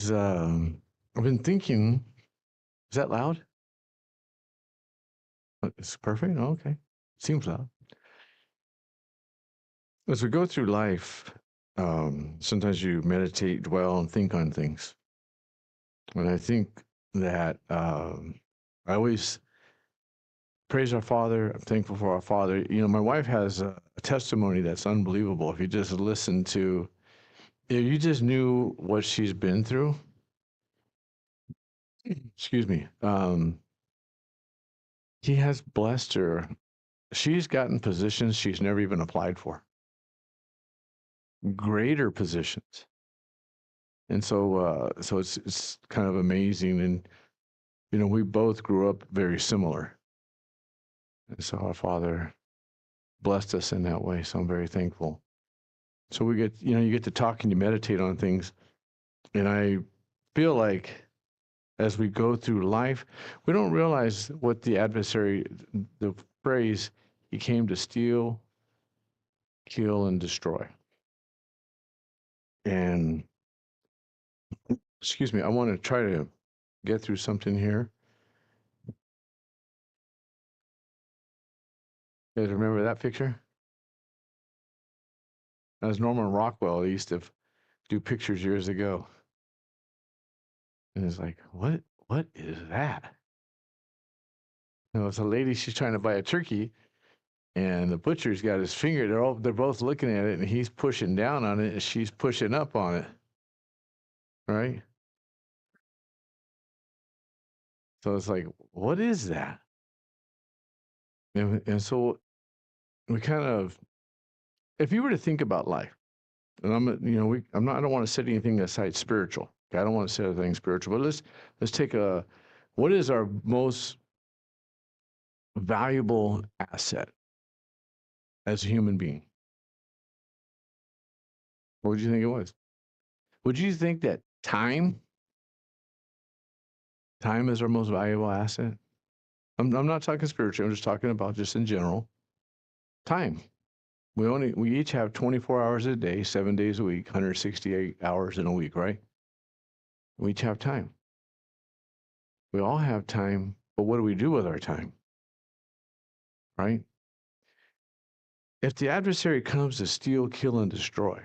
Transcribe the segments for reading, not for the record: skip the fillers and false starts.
is, I've been thinking, is that loud? It's perfect? Oh, okay. Seems loud. As we go through life, sometimes you meditate, dwell, and think on things. And I think that I always praise our Father. I'm thankful for our Father. You know, my wife has a testimony that's unbelievable. If you just listen to, if you just knew what she's been through, excuse me, he has blessed her. She's gotten positions she's never even applied for, greater positions. And so it's kind of amazing. And, you know, we both grew up very similar. And so our Father blessed us in that way. So I'm very thankful. So we get, you know, you get to talk and you meditate on things. And I feel like as we go through life, we don't realize what the adversary, the phrase, he came to steal, kill, and destroy. And excuse me, I want to try to get through something here. You guys remember that picture? That was Norman Rockwell. He used to do pictures years ago. And it's like, what is that? You know, it's a lady, she's trying to buy a turkey, and the butcher's got his finger. They're both looking at it, and he's pushing down on it, and she's pushing up on it. Right? So it's like, what is that? And so we kind of, if you were to think about life, and I don't want to set anything aside spiritual. Okay? I don't want to set anything spiritual, but let's take what is our most valuable asset as a human being? What would you think it was? Would you think that time is our most valuable asset? I'm not talking spiritual. I'm just talking about just in general. Time. We each have 24 hours a day, 7 days a week, 168 hours in a week, right? We each have time. We all have time, but what do we do with our time? Right? If the adversary comes to steal, kill, and destroy,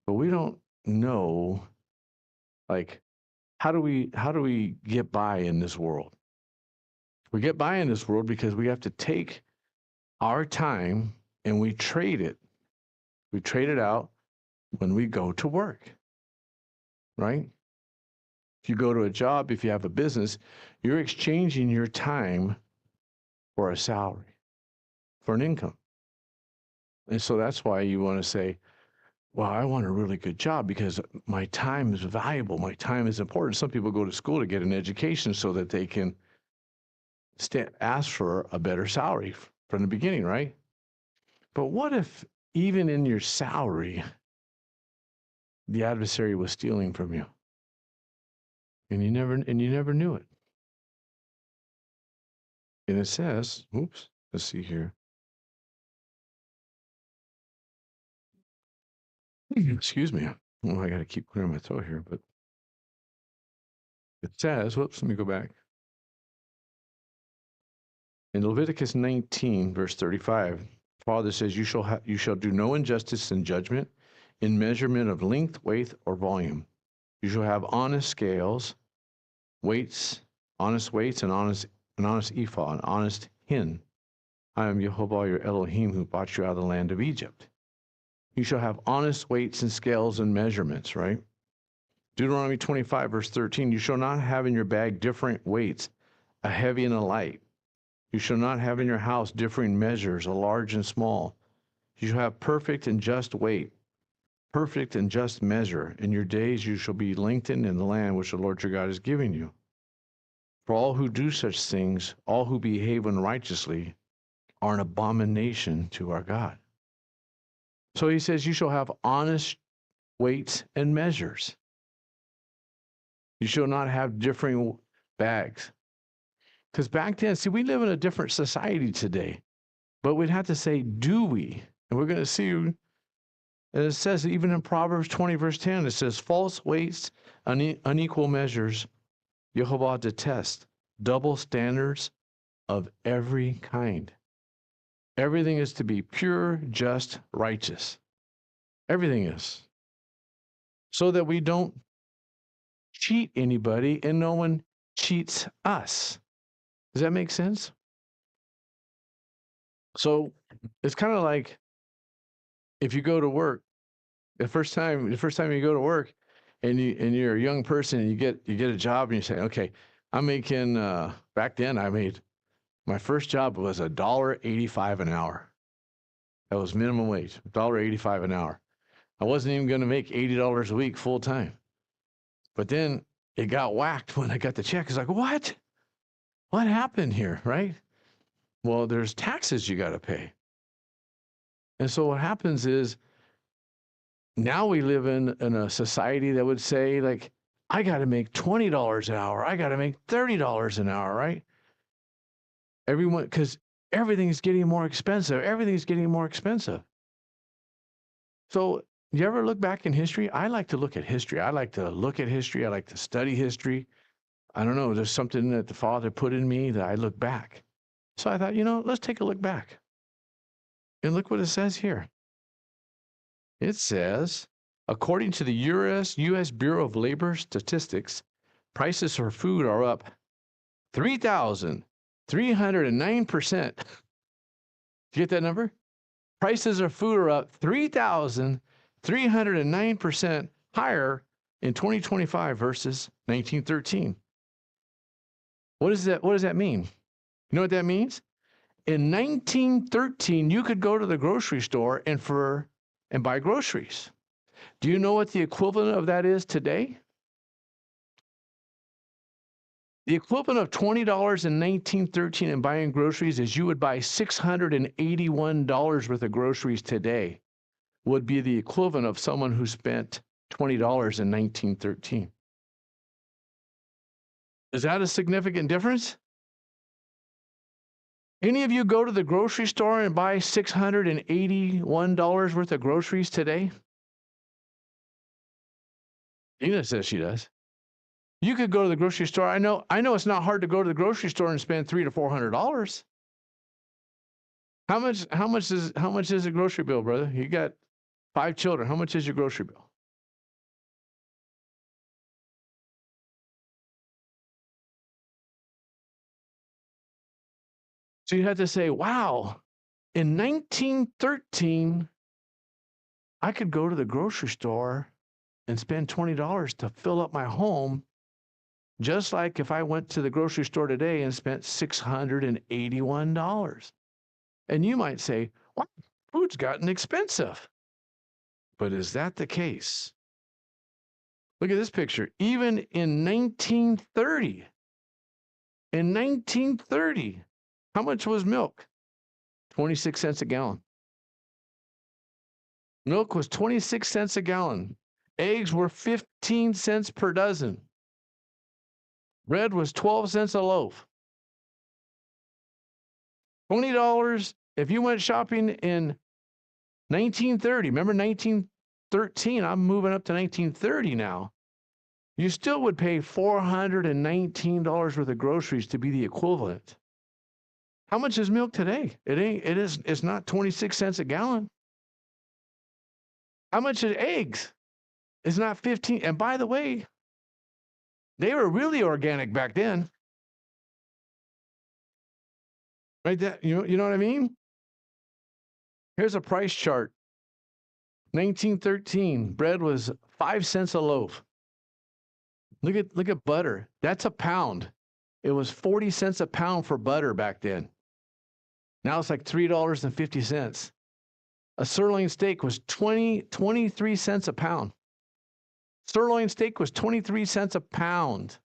but we don't know, like, how do we get by in this world? We get by in this world because we have to take our time and we trade it. We trade it out when we go to work, right? If you go to a job, if you have a business, you're exchanging your time for a salary, for an income. And so that's why you want to say, well, I want a really good job because my time is valuable. My time is important. Some people go to school to get an education so that they can ask for a better salary from the beginning, right? But what if even in your salary, the adversary was stealing from you and you never knew it? And it says, oops, let's see here. Excuse me. Well, I got to keep clearing my throat here, but it says, whoops, let me go back. In Leviticus 19, verse 35, Father says, you shall do no injustice in judgment, in measurement of length, weight, or volume. You shall have honest scales, honest weights, an honest ephah, an honest hin. I am Jehovah your Elohim who brought you out of the land of Egypt. You shall have honest weights and scales and measurements, right? Deuteronomy 25, verse 13, you shall not have in your bag different weights, a heavy and a light. You shall not have in your house differing measures, a large and small. You shall have perfect and just weight, perfect and just measure. In your days you shall be lengthened in the land which the Lord your God is giving you. For all who do such things, all who behave unrighteously, are an abomination to our God. So he says, you shall have honest weights and measures. You shall not have differing bags. Because back then, see, we live in a different society today. But we'd have to say, do we? And we're going to see And it says, even in Proverbs 20, verse 10, it says, false weights, unequal measures, Jehovah detests, double standards of every kind. Everything is to be pure, just, righteous. Everything is. So that we don't cheat anybody and no one cheats us. Does that make sense? So it's kind of like if you go to work, the first time you go to work and you're a young person and you get a job and you say, okay, I'm making back then my first job was $1.85 an hour. That was minimum wage, $1.85 an hour. I wasn't even going to make $80 a week full time. But then it got whacked when I got the check. It's like, what? What happened here, right? Well, there's taxes you got to pay. And so what happens is now we live in a society that would say, like, I got to make $20 an hour. I got to make $30 an hour, right? Everyone, because everything's getting more expensive. Everything's getting more expensive. So you ever look back in history? I like to look at history. I like to look at history. I like to study history. I don't know, there's something that the Father put in me that I look back. So I thought, let's take a look back. And look what it says here. It says, according to the U.S. Bureau of Labor Statistics, prices for food are up 3,309%. Did you get that number? Prices of food are up 3,309% higher in 2025 versus 1913. What does that mean? You know what that means? In 1913, you could go to the grocery store and buy groceries. Do you know what the equivalent of that is today? The equivalent of $20 in 1913 in buying groceries is you would buy $681 worth of groceries today, would be the equivalent of someone who spent $20 in 1913. Is that a significant difference? Any of you go to the grocery store and buy $681 worth of groceries today? Ina says she does. You could go to the grocery store. I know it's not hard to go to the grocery store and spend $300 to $400. How much is a grocery bill, brother? You got 5 children. How much is your grocery bill? So you have to say, wow, in 1913, I could go to the grocery store and spend $20 to fill up my home, just like if I went to the grocery store today and spent $681. And you might say, well, food's gotten expensive. But is that the case? Look at this picture. Even in 1930, how much was milk? 26 cents a gallon. Milk was 26 cents a gallon. Eggs were 15 cents per dozen. Bread was 12 cents a loaf. $20 if you went shopping in 1930. Remember 1913? I'm moving up to 1930 now. You still would pay $419 worth of groceries to be the equivalent. How much is milk today? It's not 26 cents a gallon. How much is eggs? It's not 15. And by the way, they were really organic back then. Right? You know what I mean? Here's a price chart. 1913, bread was 5 cents a loaf. Look at butter. That's a pound. It was 40 cents a pound for butter back then. Now it's like $3.50. A sirloin steak was 23 cents a pound. Sirloin steak was 23 cents a pound.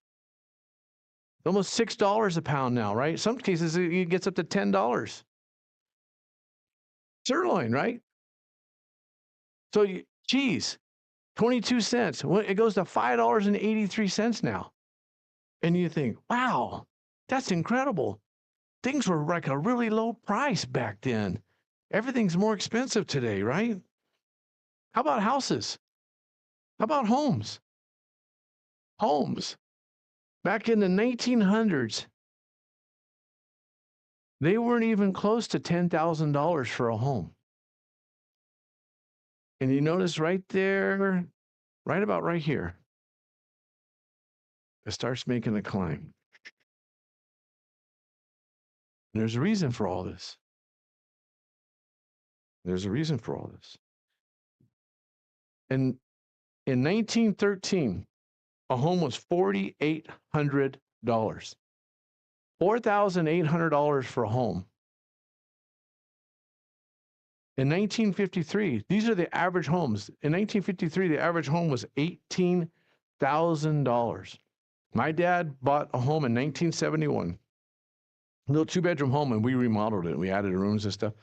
Almost $6 a pound now, right? Some cases it gets up to $10. Sirloin, right? So cheese, 22 cents. It goes to $5.83 now. And you think, wow, that's incredible. Things were like a really low price back then. Everything's more expensive today, right? How about houses? How about homes? Homes. Back in the 1900s, they weren't even close to $10,000 for a home. And you notice right there, right about right here, it starts making a climb. And there's a reason for all this. There's a reason for all this. And in 1913, a home was $4,800. $4,800 for a home. In 1953, these are the average homes. In 1953, the average home was $18,000. My dad bought a home in 1971, a little two-bedroom home, and we remodeled it. We added rooms and stuff.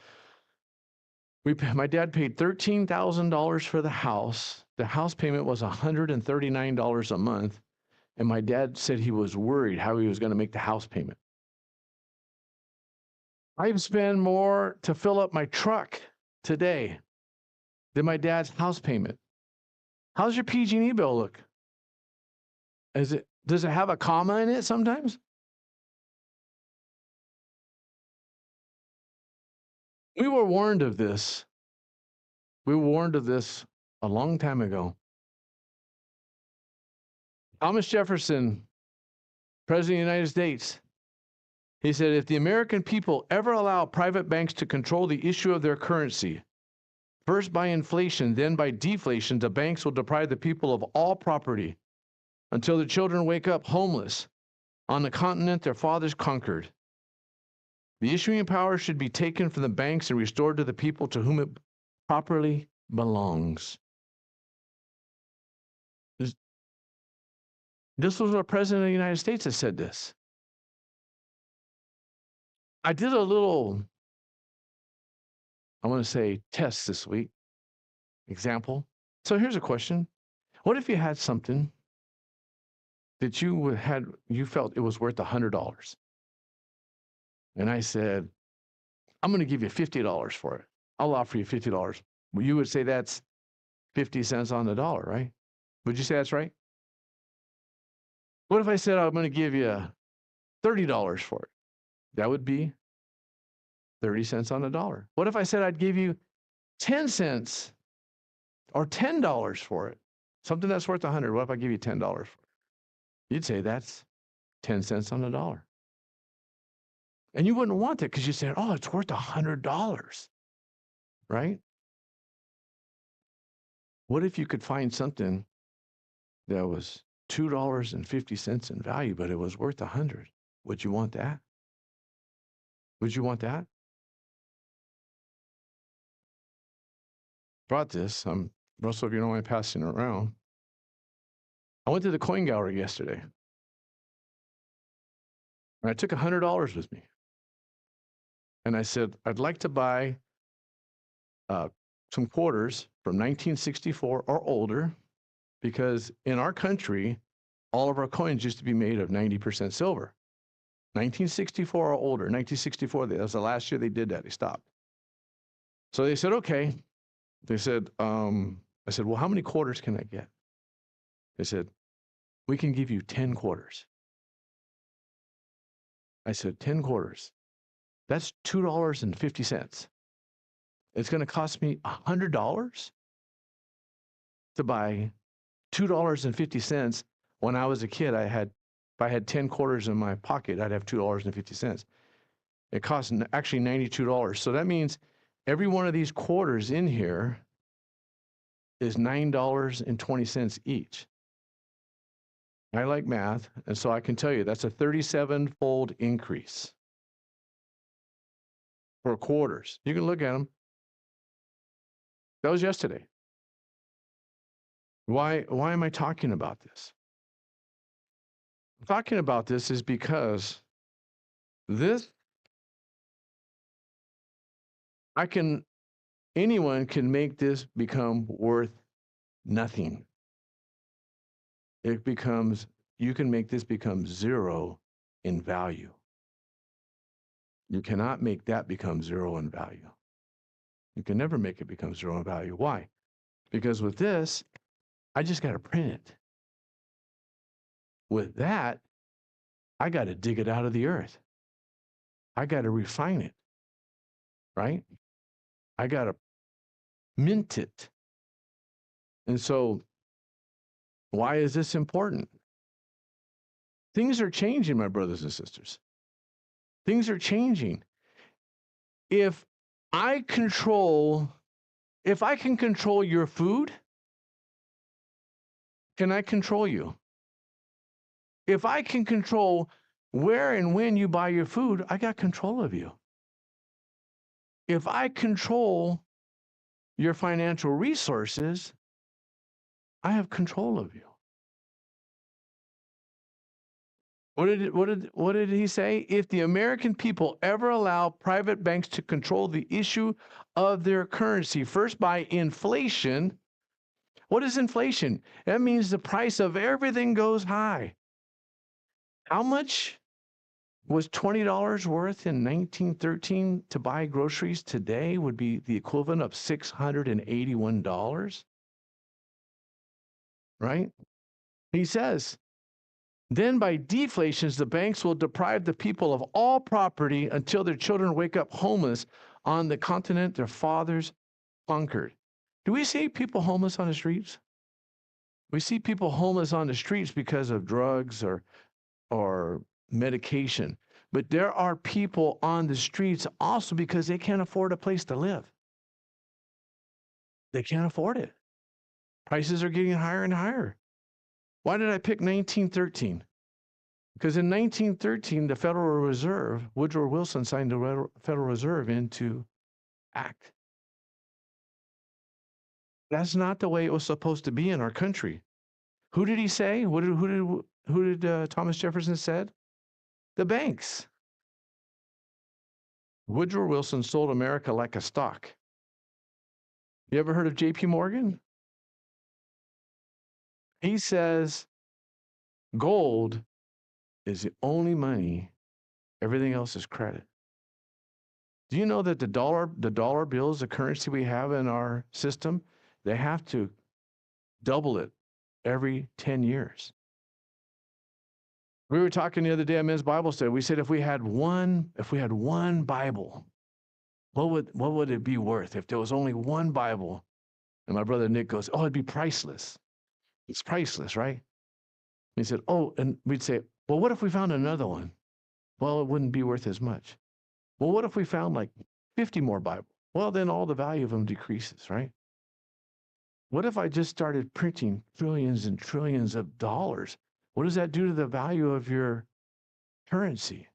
My dad paid $13,000 for the house. The house payment was $139 a month, and my dad said he was worried how he was going to make the house payment. I spend more to fill up my truck today than my dad's house payment. How's your PG&E bill look? Does it have a comma in it sometimes? We were warned of this. We were warned of this a long time ago. Thomas Jefferson, President of the United States, he said, if the American people ever allow private banks to control the issue of their currency, first by inflation, then by deflation, the banks will deprive the people of all property until the children wake up homeless on the continent their fathers conquered. The issuing power should be taken from the banks and restored to the people to whom it properly belongs. This was a president of the United States that said this. I did a little, I want to say, test this week, example. So here's a question. What if you had something that you felt it was worth $100? And I said, I'm going to give you $50 for it. I'll offer you $50. Well, you would say that's 50 cents on the dollar, right? Would you say that's right? What if I said I'm going to give you $30 for it? That would be 30 cents on the dollar. What if I said I'd give you 10 cents or $10 for it? Something that's worth 100. What if I give you $10 for it? You'd say that's 10 cents on the dollar. And you wouldn't want that because you said, oh, it's worth $100, right? What if you could find something that was $2.50 in value, but it was worth 100? Would you want that? Would you want that? Brought this. Most of you know I'm passing it around. I went to the coin gallery yesterday. And I took $100 with me. And I said, I'd like to buy some quarters from 1964 or older, because in our country, all of our coins used to be made of 90% silver. 1964 or older. 1964, that was the last year they did that. They stopped. So they said, okay. They said, I said, well, how many quarters can I get? They said, we can give you 10 quarters. I said, 10 quarters. That's $2.50. It's going to cost me $100 to buy $2.50. When I was a kid, if I had 10 quarters in my pocket, I'd have $2.50. It costs actually $92. So that means every one of these quarters in here is $9.20 each. I like math, and so I can tell you that's a 37-fold increase for quarters. You can look at them. That was yesterday. Why am I talking about this? I'm talking about this is because anyone can make this become worth nothing. You can make this become zero in value. You cannot make that become zero in value. You can never make it become zero in value. Why? Because with this, I just got to print it. With that, I got to dig it out of the earth. I got to refine it, right? I got to mint it. And so, why is this important? Things are changing, my brothers and sisters. Things are changing. If I can control your food, can I control you? If I can control where and when you buy your food, I got control of you. If I control your financial resources, I have control of you. What did he say? If the American people ever allow private banks to control the issue of their currency, first by inflation. What is inflation? That means the price of everything goes high. How much was $20 worth in 1913 to buy groceries? Today would be the equivalent of $681, right? He says, then by deflations, the banks will deprive the people of all property until their children wake up homeless on the continent their fathers conquered. Do we see people homeless on the streets? We see people homeless on the streets because of drugs or medication. But there are people on the streets also because they can't afford a place to live. They can't afford it. Prices are getting higher and higher. Why did I pick 1913? Because in 1913, the Federal Reserve, Woodrow Wilson signed the Federal Reserve into act. That's not the way it was supposed to be in our country. Who did he say? Who did Thomas Jefferson said? The banks. Woodrow Wilson sold America like a stock. You ever heard of J.P. Morgan? He says gold is the only money, everything else is credit. Do you know that the dollar bills, the currency we have in our system, they have to double it every 10 years. We were talking the other day at Men's Bible Study. We said if we had one Bible, what would it be worth if there was only one Bible? And my brother Nick goes, "Oh, it'd be priceless." It's priceless, right? He said, "Oh," and we'd say, "Well, what if we found another one?" Well, it wouldn't be worth as much. Well, what if we found like 50 more Bibles? Well, then all the value of them decreases, right? What if I just started printing trillions and trillions of dollars? What does that do to the value of your currency?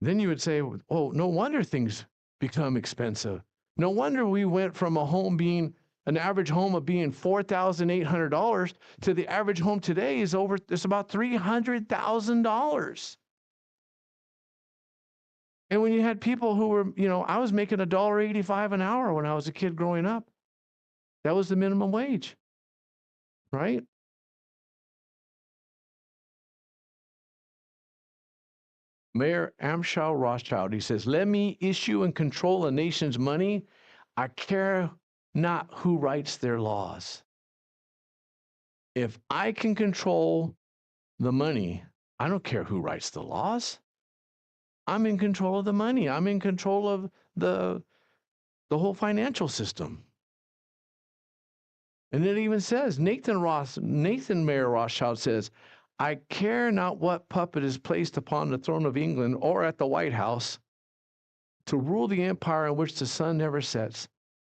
Then you would say, "Oh, no wonder things become expensive. No wonder we went from an average home of being $4,800 to the average home today is about $300,000. And when you had people who were, I was making $1.85 an hour when I was a kid growing up. That was the minimum wage, right? Mayor Amschel Rothschild, he says, "Let me issue and control a nation's money. I care not who writes their laws." If I can control the money, I don't care who writes the laws. I'm in control of the money. I'm in control of the whole financial system. And it even says, Nathan Mayer Rothschild says, "I care not what puppet is placed upon the throne of England or at the White House to rule the empire in which the sun never sets.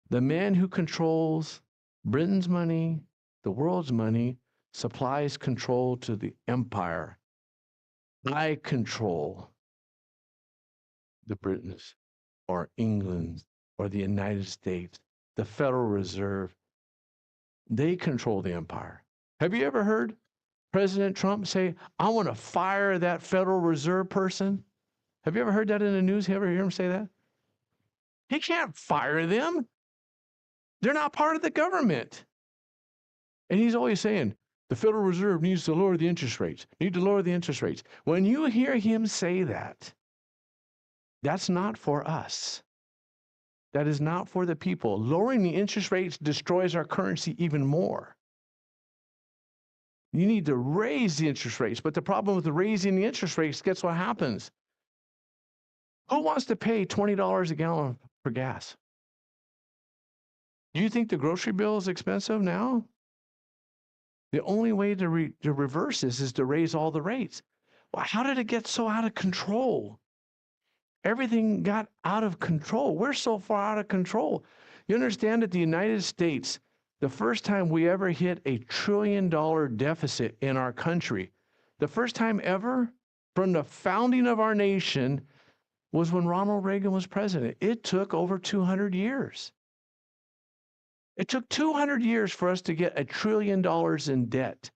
The man who controls Britain's money, the world's money, supplies control to the empire. I control the Britons or England or the United States, the Federal Reserve. They control the empire." Have you ever heard President Trump say, "I want to fire that Federal Reserve person"? Have you ever heard that in the news? You ever hear him say that? He can't fire them. They're not part of the government. And he's always saying, the Federal Reserve needs to lower the interest rates, When you hear him say that, that's not for us. That is not for the people. Lowering the interest rates destroys our currency even more. You need to raise the interest rates. But the problem with raising the interest rates, guess what happens? Who wants to pay $20 a gallon for gas? Do you think the grocery bill is expensive now? The only way to reverse this is to raise all the rates. Well, how did it get so out of control? Everything got out of control. We're so far out of control. You understand that the United States, the first time we ever hit a $1 trillion deficit in our country, the first time ever from the founding of our nation was when Ronald Reagan was president. It took over 200 years. It took 200 years for us to get $1 trillion in debt.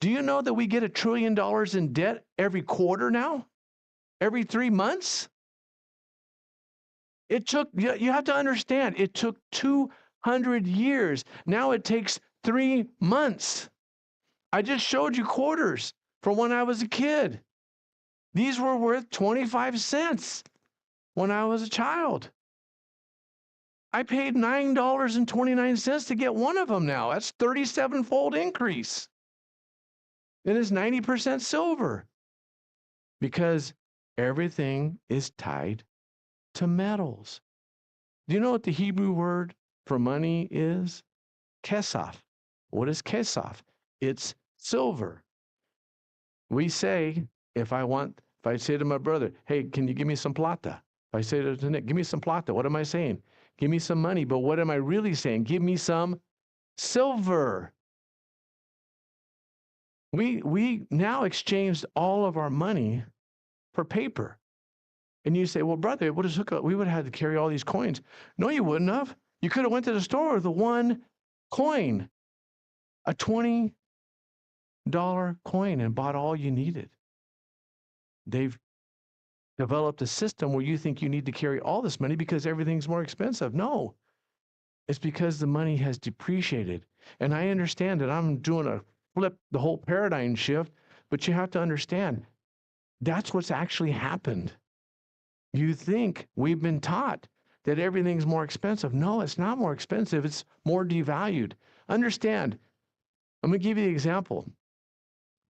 Do you know that we get $1 trillion in debt every quarter now? Every 3 months? It took, you have to understand, it took 200 years. Now it takes 3 months. I just showed you quarters from when I was a kid. These were worth 25 cents when I was a child. I paid $9.29 to get one of them now. That's 37-fold increase. It is 90% silver because everything is tied to metals. Do you know what the Hebrew word for money is? Kesaf. What is kesaf? It's silver. We say, if I say to my brother, hey, can you give me some plata? If I say to Nick, give me some plata, what am I saying? Give me some money, but what am I really saying? Give me some silver. We now exchanged all of our money for paper. And you say, well, brother, what is hookup? We would have had to carry all these coins. No, you wouldn't have. You could have went to the store with one coin, a $20 coin, and bought all you needed. They've developed a system where you think you need to carry all this money because everything's more expensive. No, it's because the money has depreciated. And I understand that I'm doing a flip, the whole paradigm shift, but you have to understand that's what's actually happened. You think we've been taught that everything's more expensive. No, it's not more expensive. It's more devalued. Understand, I'm going to give you the example.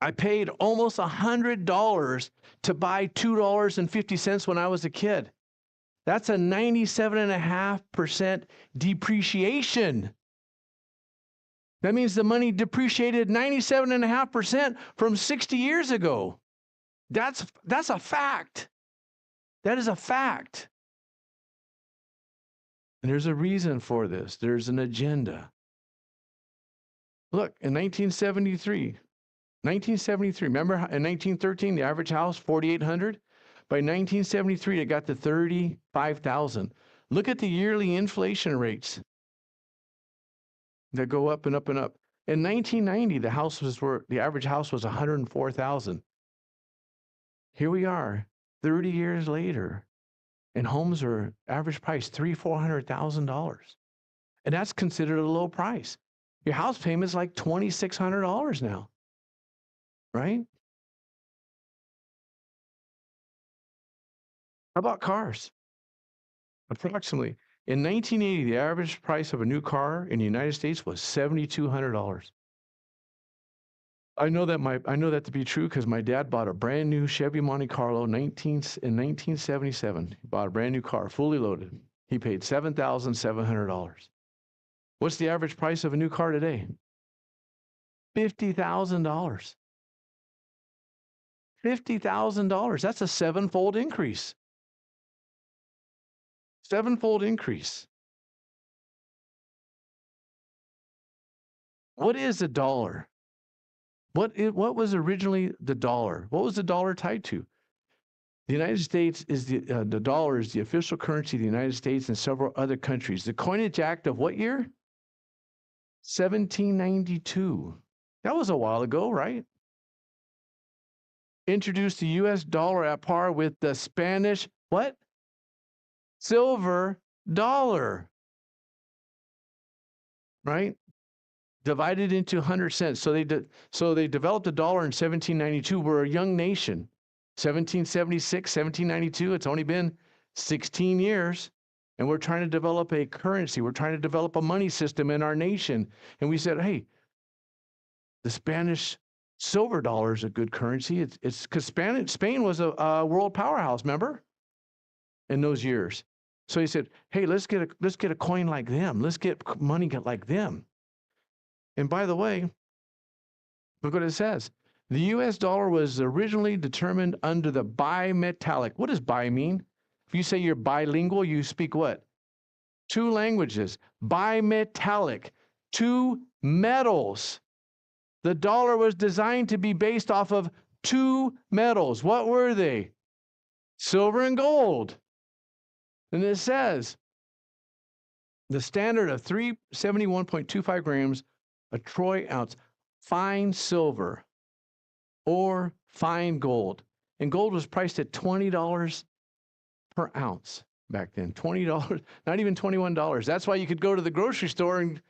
I paid almost $100 to buy $2.50 when I was a kid. That's a 97.5% depreciation. That means the money depreciated 97.5% from 60 years ago. That's a fact. That is a fact. And there's a reason for this. There's an agenda. Look, in 1973, remember in 1913, the average house, 4,800? By 1973, it got to 35,000. Look at the yearly inflation rates that go up and up and up. In 1990, the average house was 104,000. Here we are, 30 years later, and homes are average price $300,000-$400,000, and that's considered a low price. Your house payment is like $2,600 now, right? How about cars? Approximately in 1980, the average price of a new car in the United States was $7,200. I know that to be true because my dad bought a brand new Chevy Monte Carlo in 1977. He bought a brand new car, fully loaded. He paid $7,700. What's the average price of a new car today? $50,000. $50,000. That's a seven-fold increase. Seven-fold increase. What is a dollar? What was originally the dollar? What was the dollar tied to? The United States is the dollar is the official currency of the United States and several other countries. The Coinage Act of what year? 1792. That was a while ago, right? Introduced the U.S. dollar at par with the Spanish what? Silver dollar. Right? Divided into 100 cents. So they developed a dollar in 1792. We're a young nation. 1776, 1792, it's only been 16 years. And we're trying to develop a currency. We're trying to develop a money system in our nation. And we said, hey, the Spanish silver dollar is a good currency. It's because Spain was a world powerhouse, remember, in those years. So he said, hey, let's get a coin like them. Let's get money like them. And by the way, look what it says. The U.S. dollar was originally determined under the bimetallic. What does bi mean? If you say you're bilingual, you speak what? 2 languages. Bimetallic. 2 metals. The dollar was designed to be based off of 2 metals. What were they? Silver and gold. And it says the standard of 371.25 grams a troy ounce fine silver or fine gold. And gold was priced at $20 per ounce back then. $20, not even $21. That's why you could go to the grocery store and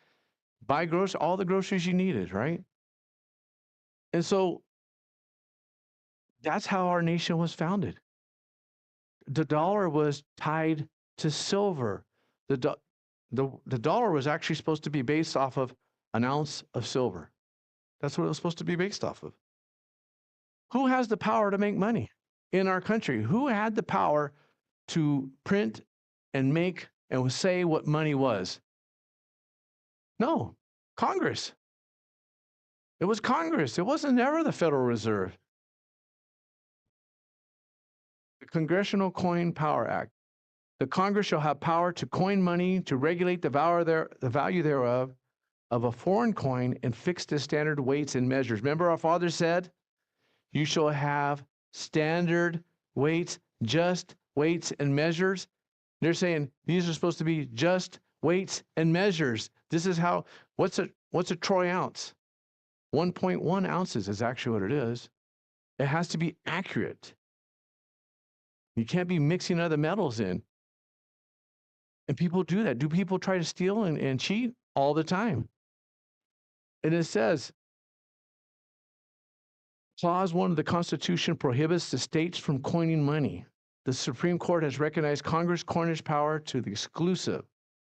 buy all the groceries you needed, right? And so that's how our nation was founded. The dollar was tied to silver. The dollar was actually supposed to be based off of an ounce of silver. That's what it was supposed to be based off of. Who has the power to make money in our country? Who had the power to print and make and say what money was? No, Congress. It was Congress. It wasn't ever the Federal Reserve. The Congressional Coin Power Act. The Congress shall have power to coin money, to regulate the value thereof of a foreign coin, and fix the standard weights and measures. Remember our father said, you shall have standard weights, just weights and measures. They're saying these are supposed to be just weights and measures. This is how, what's a troy ounce? 1.1 ounces is actually what it is. It has to be accurate. You can't be mixing other metals in. And people do that. Do people try to steal and cheat? All the time. And it says, Clause 1 of the Constitution prohibits the states from coining money. The Supreme Court has recognized Congress' coinage power to the exclusive.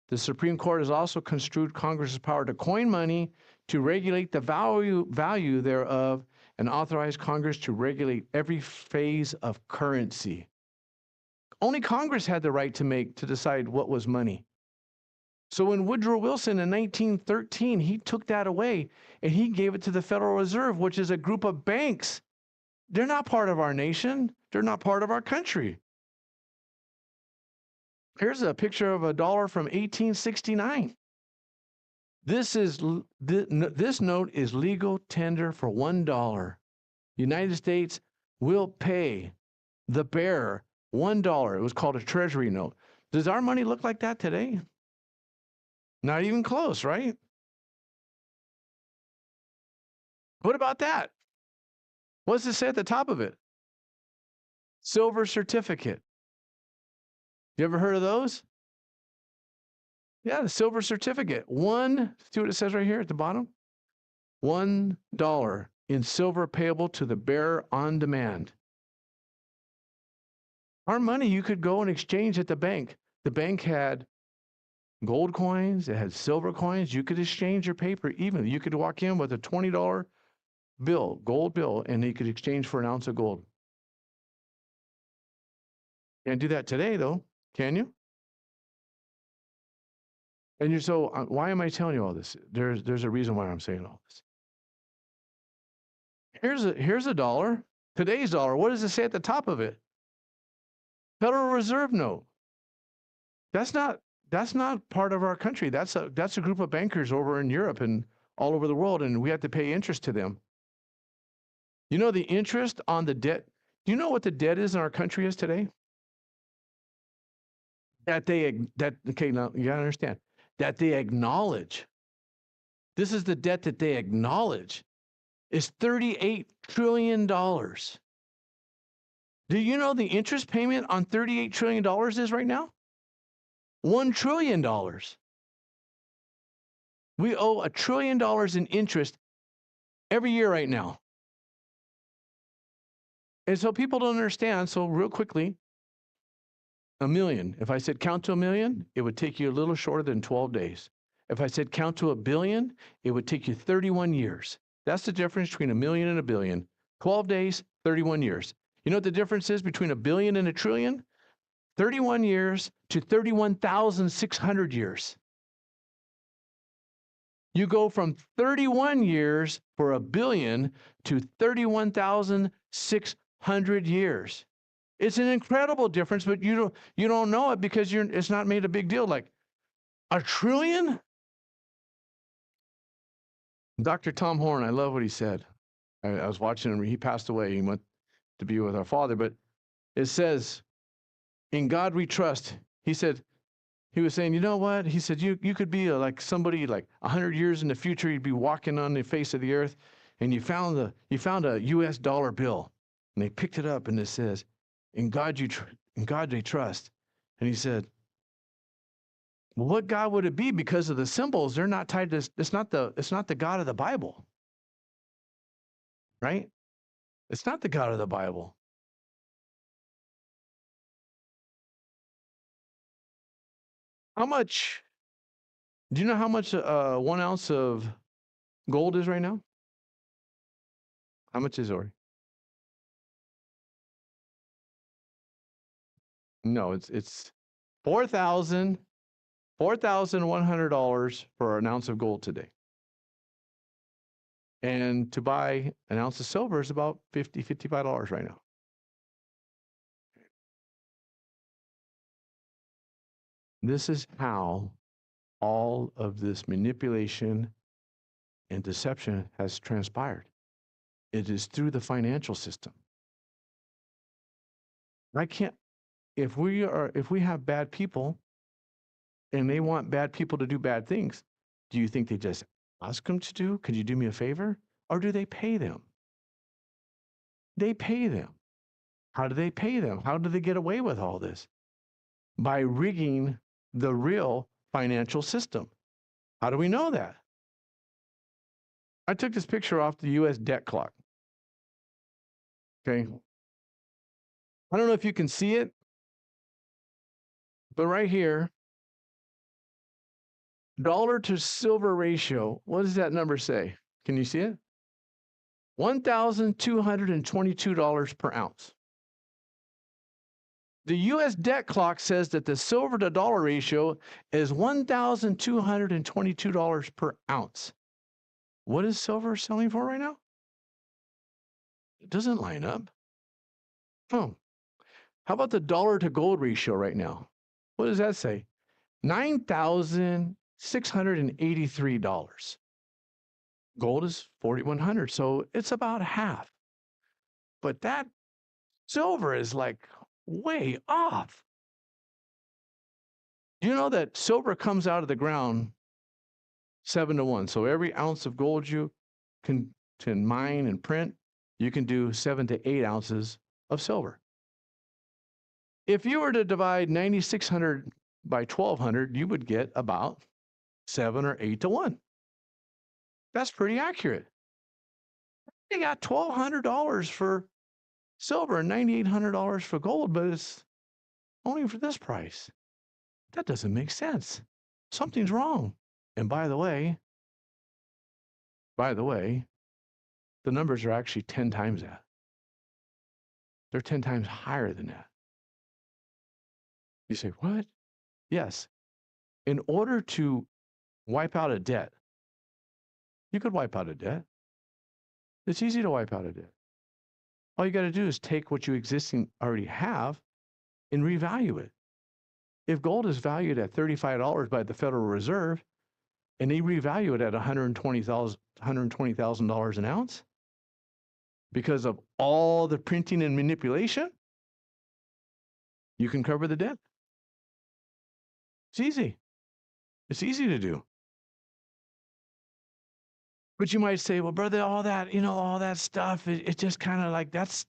The Supreme Court has also construed Congress's power to coin money, to regulate the value thereof, and authorized Congress to regulate every phase of currency. Only Congress had the right to decide what was money. So when Woodrow Wilson in 1913, he took that away and he gave it to the Federal Reserve, which is a group of banks. They're not part of our nation. They're not part of our country. Here's a picture of a dollar from 1869. This note is legal tender for $1. United States will pay the bearer $1. It was called a treasury note. Does our money look like that today? Not even close, right? What about that? What does it say at the top of it? Silver certificate. You ever heard of those? Yeah, the silver certificate. See what it says right here at the bottom? $1 in silver payable to the bearer on demand. Our money you could go and exchange at the bank. The bank had gold coins, it had silver coins. You could exchange your paper even. You could walk in with a $20 bill, gold bill, and you could exchange for an ounce of gold. Can't do that today, though, can you? And why am I telling you all this? There's a reason why I'm saying all this. Here's a dollar, today's dollar. What does it say at the top of it? Federal Reserve note. That's not part of our country. That's a group of bankers over in Europe and all over the world, and we have to pay interest to them. You know the interest on the debt. Do you know what the debt is in our country is today? Okay, now you gotta understand that they acknowledge. This is the debt that they acknowledge is $38 trillion. Do you know the interest payment on $38 trillion is right now? $1 trillion. We owe $1 trillion in interest every year right now. And so people don't understand. So real quickly, A million. If I said count to a million, it would take you a little shorter than 12 days. If I said count to a billion, it would take you 31 years. That's the difference between a million and a billion. 12 days, 31 years. You know what the difference is between a billion and a trillion? 31 years to 31,600 years. You go from 31 years for a billion to 31,600 years. It's an incredible difference, but you don't know it because it's not made a big deal. Like a trillion? Dr. Tom Horn, I love what he said. I was watching him. He passed away. He went to be with our Father. But it says, in God we trust. He said, he was saying, you know what? He said, you could be like somebody like 100 years in the future. You'd be walking on the face of the earth, and you found a U.S. dollar bill, and they picked it up, and it says, in God they trust. And he said, well, what God would it be? Because of the symbols, they're not tied to. It's not the God of the Bible, right? It's not the God of the Bible. How much? Do you know how much 1 ounce of gold is right now? How much is Ori? No, it's $4,100 for an ounce of gold today. And to buy an ounce of silver is about $55 right now. This is how all of this manipulation and deception has transpired. It is through the financial system. If we have bad people and they want bad people to do bad things, do you think they just ask them to do? Could you do me a favor? Or do they pay them? They pay them. How do they pay them? How do they get away with all this? By rigging the real financial system. How do we know that? I took this picture off the U.S. debt clock. Okay. I don't know if you can see it, but right here, dollar to silver ratio, what does that number say? Can you see it? $1,222 per ounce. The U.S. debt clock says that the silver to dollar ratio is $1,222 per ounce. What is silver selling for right now? It doesn't line up. Oh, how about the dollar to gold ratio right now? What does that say? $9,683. Gold is 4,100, so it's about half. But that silver is like way off. You know that silver comes out of the ground 7 to 1. So every ounce of gold you can mine and print, you can do 7 to 8 ounces of silver. If you were to divide 9,600 by 1,200, you would get about 7 or 8 to 1. That's pretty accurate. They got $1,200 for silver and $9,800 for gold, but it's only for this price. That doesn't make sense. Something's wrong. And by the way, the numbers are actually 10 times that. They're 10 times higher than that. You say, what? Yes. In order to wipe out a debt, you could wipe out a debt. It's easy to wipe out a debt. All you got to do is take what you already have and revalue it. If gold is valued at $35 by the Federal Reserve and they revalue it at $120,000 an ounce because of all the printing and manipulation, you can cover the debt. It's easy. It's easy to do. But you might say, well, brother, all that stuff, it just kind of like that's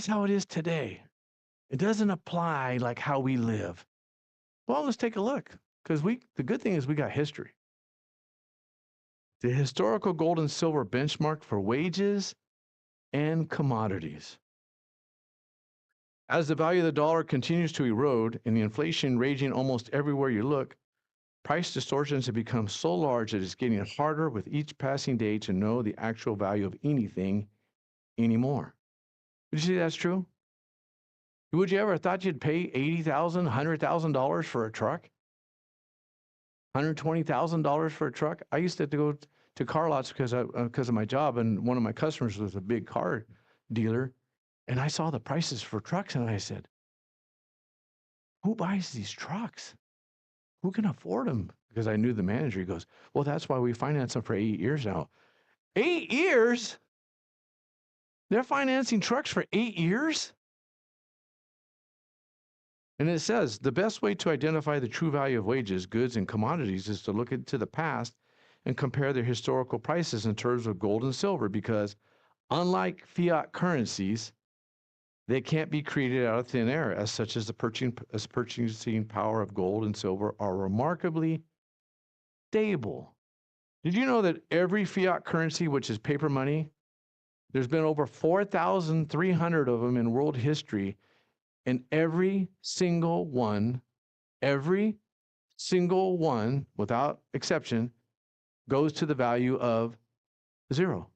how it is today. It doesn't apply like how we live. Well, let's take a look, because the good thing is we got history. The historical gold and silver benchmark for wages and commodities. As the value of the dollar continues to erode and the inflation raging almost everywhere you look, price distortions have become so large that it's getting harder with each passing day to know the actual value of anything anymore. Would you say that's true? Would you ever thought you'd pay $80,000, $100,000 for a truck? $120,000 for a truck? I used to have to go to car lots because of my job, and one of my customers was a big car dealer, and I saw the prices for trucks, and I said, who buys these trucks? Who can afford them? Because I knew the manager. He goes, well, that's why we finance them for 8 years now. 8 years? They're financing trucks for 8 years? And it says, the best way to identify the true value of wages, goods, and commodities is to look into the past and compare their historical prices in terms of gold and silver, because unlike fiat currencies, they can't be created out of thin air, as such as the purchasing power of gold and silver are remarkably stable. Did you know that every fiat currency, which is paper money, there's been over 4,300 of them in world history, and every single one, without exception, goes to the value of 0.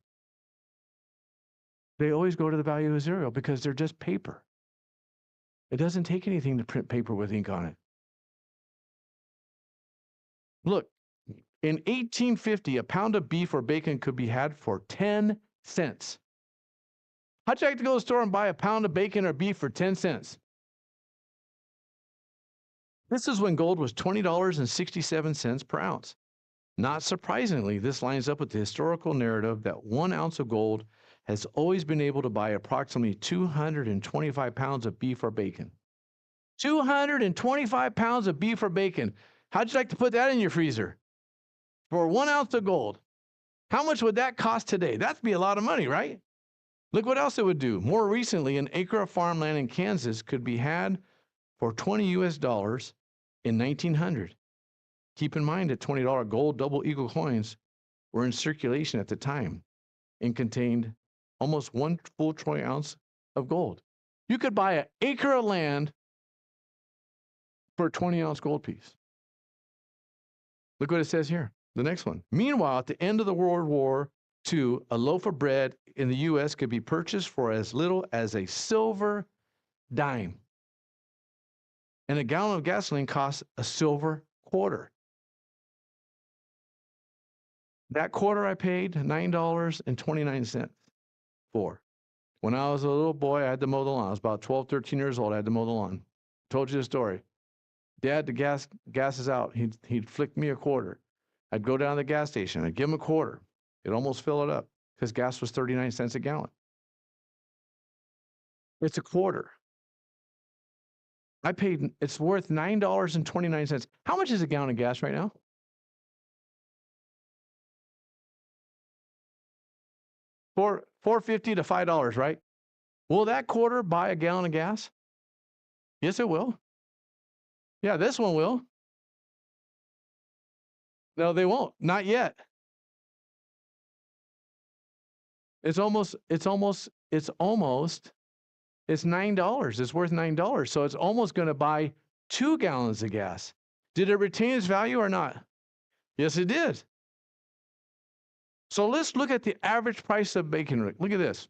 They always go to the value of 0 because they're just paper. It doesn't take anything to print paper with ink on it. Look, in 1850, a pound of beef or bacon could be had for 10 cents. How'd you like to go to the store and buy a pound of bacon or beef for 10 cents? This is when gold was $20.67 per ounce. Not surprisingly, this lines up with the historical narrative that 1 ounce of gold has always been able to buy approximately 225 pounds of beef or bacon. 225 pounds of beef or bacon. How'd you like to put that in your freezer? For 1 ounce of gold. How much would that cost today? That'd be a lot of money, right? Look what else it would do. More recently, an acre of farmland in Kansas could be had for $20 in 1900. Keep in mind that $20 gold double eagle coins were in circulation at the time and contained almost 1 full troy ounce of gold. You could buy an acre of land for a 20-ounce gold piece. Look what it says here, the next one. Meanwhile, at the end of the World War II, a loaf of bread in the U.S. could be purchased for as little as a silver dime. And a gallon of gasoline costs a silver quarter. That quarter I paid $9.29 for. When I was a little boy, I had to mow the lawn. I was about 12, 13 years old. I had to mow the lawn. Told you the story. Dad, the gas is out. He'd flick me a quarter. I'd go down to the gas station. I'd give him a quarter. It'd almost fill it up because gas was 39 cents a gallon. It's a quarter. It's worth $9.29. How much is a gallon of gas right now? $4.50 to $5, right? Will that quarter buy a gallon of gas? Yes, it will. Yeah, this one will. No, they won't. Not yet. It's $9. It's worth $9. So it's almost going to buy 2 gallons of gas. Did it retain its value or not? Yes, it did. So let's look at the average price of bacon. Look at this.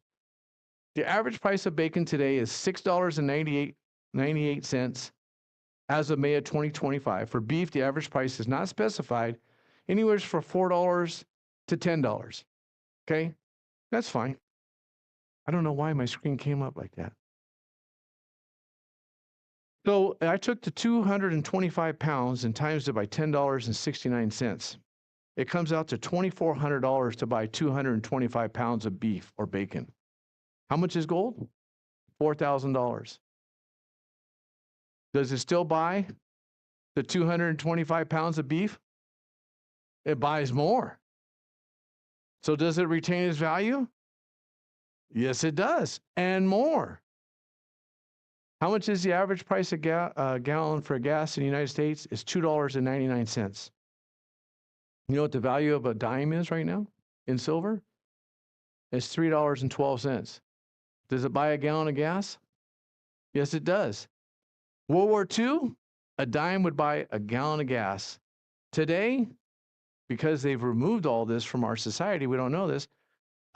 The average price of bacon today is $6.98 as of May of 2025. For beef, the average price is not specified, anywhere from $4 to $10. Okay? That's fine. I don't know why my screen came up like that. So I took the 225 pounds and times it by $10.69. It comes out to $2,400 to buy 225 pounds of beef or bacon. How much is gold? $4,000. Does it still buy the 225 pounds of beef? It buys more. So does it retain its value? Yes, it does, and more. How much is the average price of gallon for gas in the United States? It's $2.99. You know what the value of a dime is right now in silver? It's $3.12. Does it buy a gallon of gas? Yes, it does. World War II, a dime would buy a gallon of gas. Today, because they've removed all this from our society, we don't know this,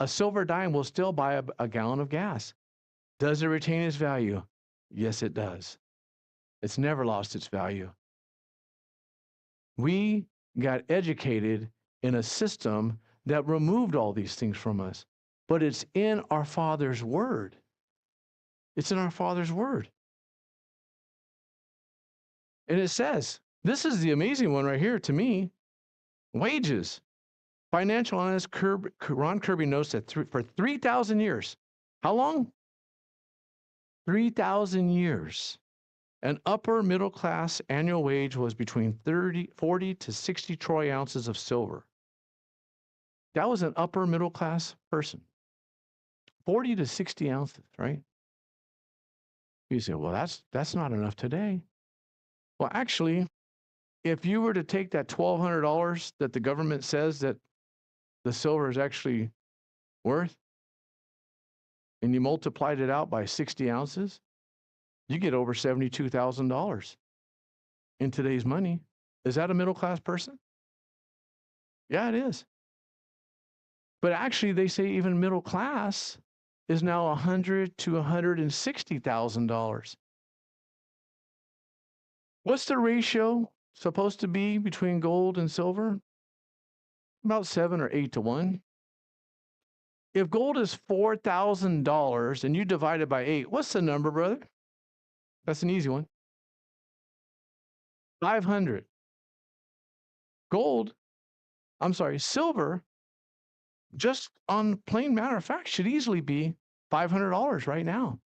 a silver dime will still buy a gallon of gas. Does it retain its value? Yes, it does. It's never lost its value. We got educated in a system that removed all these things from us, but it's in our Father's Word. It's in our Father's Word. And it says, this is the amazing one right here to me, wages. Financial analyst Ron Kirby notes that for 3,000 years, how long? 3,000 years. An upper middle class annual wage was between 40 to 60 troy ounces of silver. That was an upper middle class person. 40 to 60 ounces, right? You say, well, that's not enough today. Well, actually, if you were to take that $1,200 that the government says that the silver is actually worth, and you multiplied it out by 60 ounces, you get over $72,000 in today's money. Is that a middle class person? Yeah, it is. But actually, they say even middle class is now $100,000 to $160,000. What's the ratio supposed to be between gold and silver? About 7 or 8 to 1. If gold is $4,000 and you divide it by 8, what's the number, brother? That's an easy one. 500. Silver, just on plain matter of fact, should easily be $500 right now.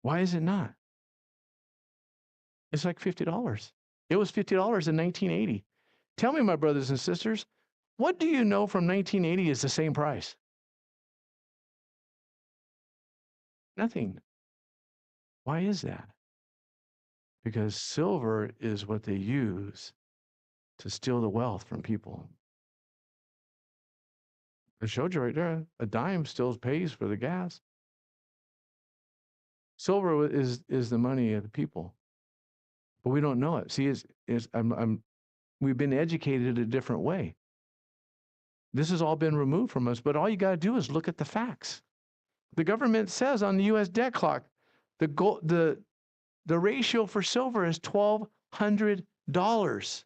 Why is it not? It's like $50. It was $50 in 1980. Tell me, my brothers and sisters, what do you know from 1980 is the same price? Nothing. Why is that? Because silver is what they use to steal the wealth from people. I showed you right there. A dime still pays for the gas. Silver is the money of the people, but we don't know it. See, we've been educated a different way. This has all been removed from us, but all you got to do is look at the facts. The government says on the U.S. debt clock, the ratio for silver is $1,200.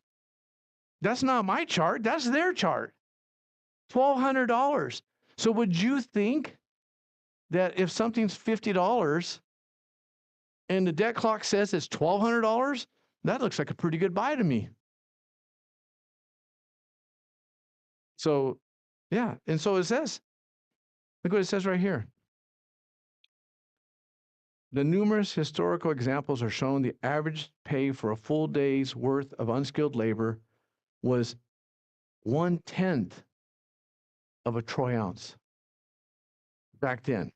That's not my chart. That's their chart. $1,200. So would you think that if something's $50 and the debt clock says it's $1,200, that looks like a pretty good buy to me. So, yeah. And so it says, look what it says right here. The numerous historical examples are shown the average pay for a full day's worth of unskilled labor was 1/10 of a troy ounce back then.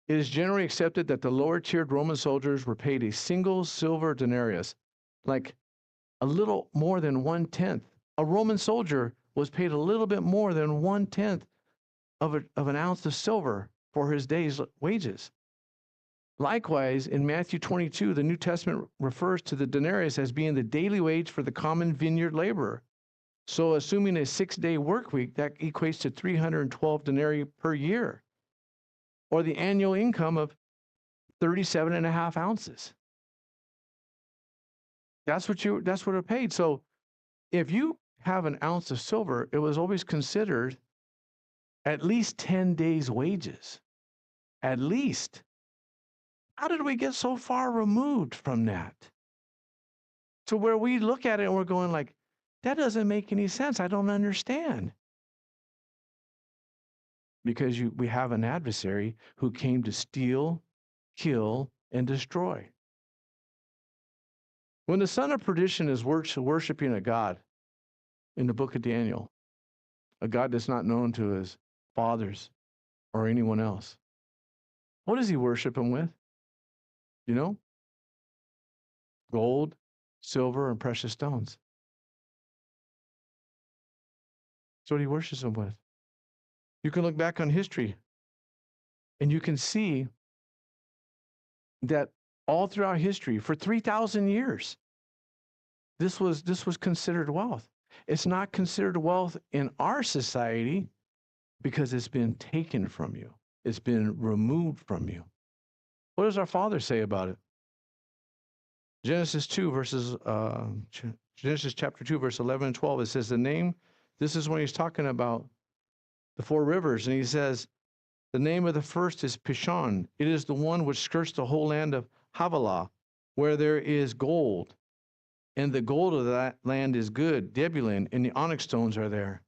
It is generally accepted that the lower tiered Roman soldiers were paid a single silver denarius, like a little more than 1/10. A Roman soldier was paid a little bit more than 1/10 of an ounce of silver for his day's wages. Likewise, in Matthew 22, the New Testament refers to the denarius as being the daily wage for the common vineyard laborer. So assuming a 6-day work week, that equates to 312 denarii per year, or the annual income of 37.5 ounces. That's what it paid. So if you have an ounce of silver, it was always considered at least 10 days' wages. At least. How did we get so far removed from that? To where we look at it and we're going like, that doesn't make any sense. I don't understand. Because we have an adversary who came to steal, kill, and destroy. When the son of perdition is worshiping a God in the book of Daniel, a God that's not known to his fathers or anyone else, what does he worship him with? You know? Gold, silver, and precious stones. That's what he worships him with. You can look back on history and you can see that all throughout history for 3,000 years, this was considered wealth. It's not considered wealth in our society because it's been taken from you. It's been removed from you. What does our Father say about it? Genesis 2 verses Genesis chapter 2 verse 11 and 12, it says the name, this is when he's talking about the four rivers, and he says the name of the first is Pishon. It is the one which skirts the whole land of Havilah, where there is gold, and the gold of that land is good. Debulin and the onyx stones are there.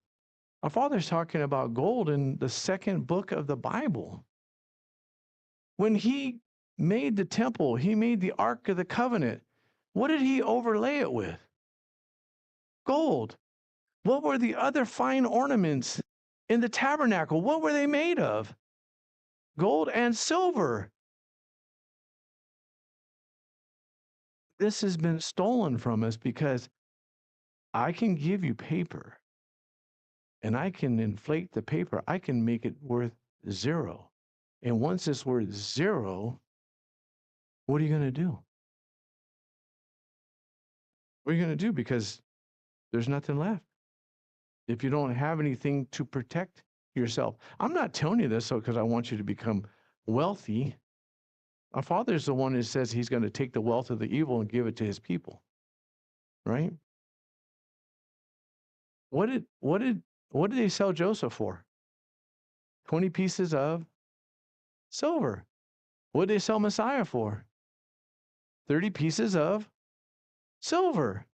Our Father's talking about gold in the second book of the Bible. When he made the temple, he made the Ark of the Covenant. What did he overlay it with? Gold. What were the other fine ornaments in the tabernacle? What were they made of? Gold and silver. This has been stolen from us because I can give you paper and I can inflate the paper. I can make it worth zero. And once it's worth zero, what are you going to do? What are you going to do? Because there's nothing left. If you don't have anything to protect yourself. I'm not telling you this because I want you to become wealthy. Our Father is the one who says he's going to take the wealth of the evil and give it to his people. Right? What did they sell Joseph for? 20 pieces of silver. What did they sell Messiah for? 30 pieces of silver.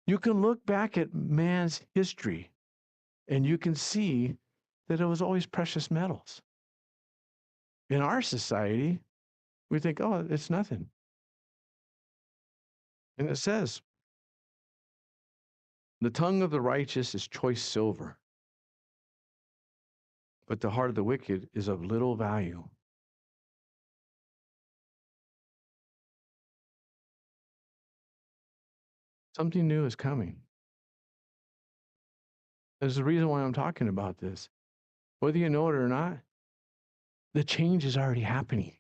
You can look back at man's history and you can see that it was always precious metals. In our society, we think, oh, it's nothing. And it says, the tongue of the righteous is choice silver, but the heart of the wicked is of little value. Something new is coming. There's a reason why I'm talking about this. Whether you know it or not, the change is already happening.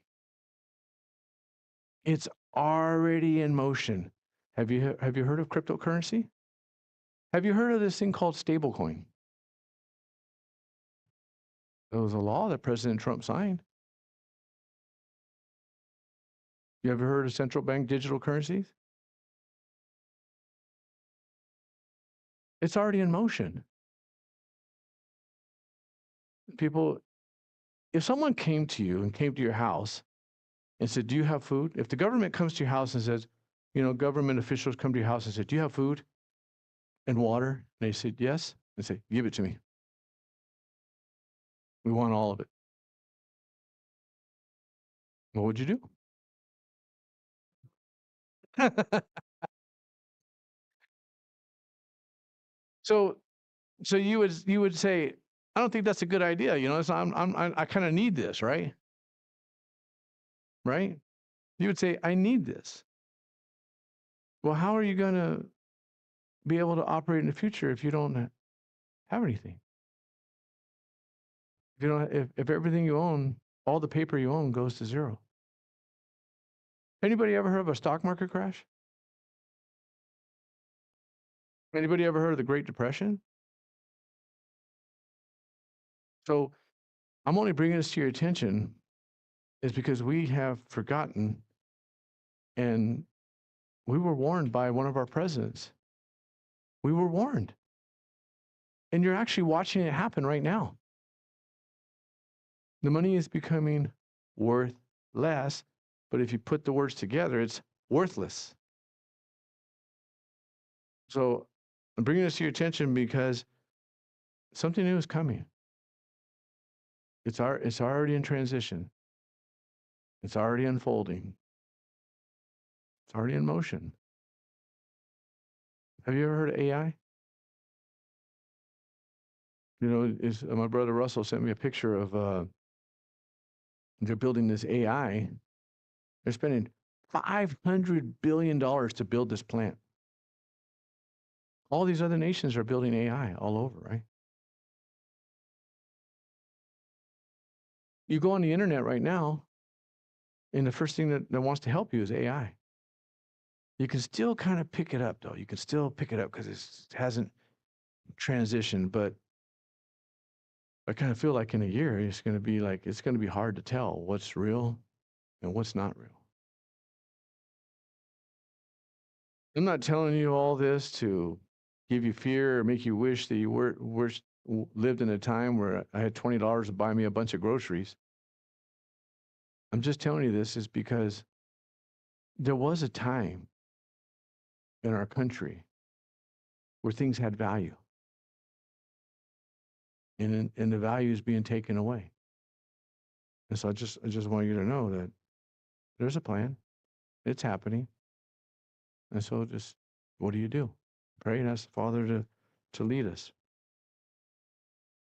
It's already in motion. Have you heard of cryptocurrency? Have you heard of this thing called stablecoin? It was a law that President Trump signed. You ever heard of central bank digital currencies? It's already in motion. People, if someone came to you and came to your house and said, do you have food? If the government comes to your house and says, government officials come to your house and say, do you have food and water? And they said, yes. They say, give it to me. We want all of it. What would you do? So you would say, I don't think that's a good idea. So I kind of need this, right? Right? You would say, I need this. Well, how are you going to be able to operate in the future if you don't have anything? If everything you own, all the paper you own goes to zero. Anybody ever heard of a stock market crash? Anybody ever heard of the Great Depression? So I'm only bringing this to your attention is because we have forgotten, and we were warned by one of our presidents. We were warned. And you're actually watching it happen right now. The money is becoming worth less, but if you put the words together, it's worthless. So I'm bringing this to your attention because something new is coming. It's already in transition. It's already unfolding. It's already in motion. Have you ever heard of AI? My brother Russell sent me a picture of they're building this AI. They're spending $500 billion to build this plant. All these other nations are building AI all over, right? You go on the internet right now, And the first thing that wants to help you is AI. You can still kind of pick it up, though. You can still pick it up because it hasn't transitioned. But I kind of feel like in a year, it's going to be hard to tell what's real and what's not real. I'm not telling you all this to give you fear or make you wish that you lived in a time where I had $20 to buy me a bunch of groceries. I'm just telling you this is because there was a time in our country where things had value, and the value is being taken away. And so I just want you to know that there's a plan. It's happening. And so just what do you do? Pray and ask the Father to lead us.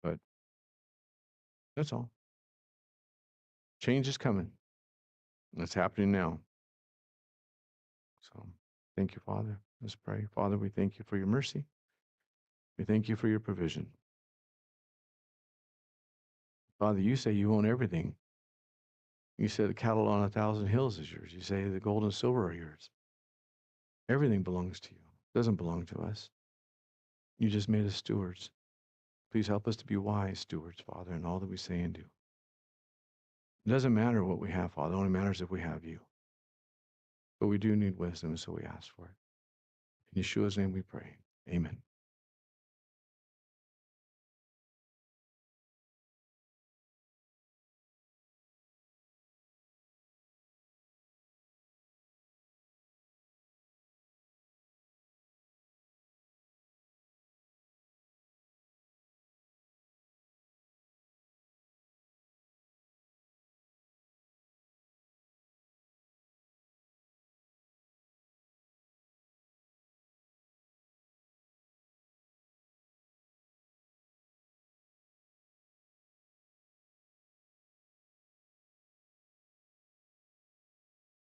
But that's all. Change is coming. It's happening now. So thank you, Father. Let's pray. Father, we thank you for your mercy. We thank you for your provision. Father, you say you own everything. You said the cattle on 1,000 hills is yours. You say the gold and silver are yours. Everything belongs to you. It doesn't belong to us. You just made us stewards. Please help us to be wise stewards, Father, in all that we say and do. It doesn't matter what we have, Father. It only matters if we have you. But we do need wisdom, so we ask for it. In Yeshua's name we pray. Amen.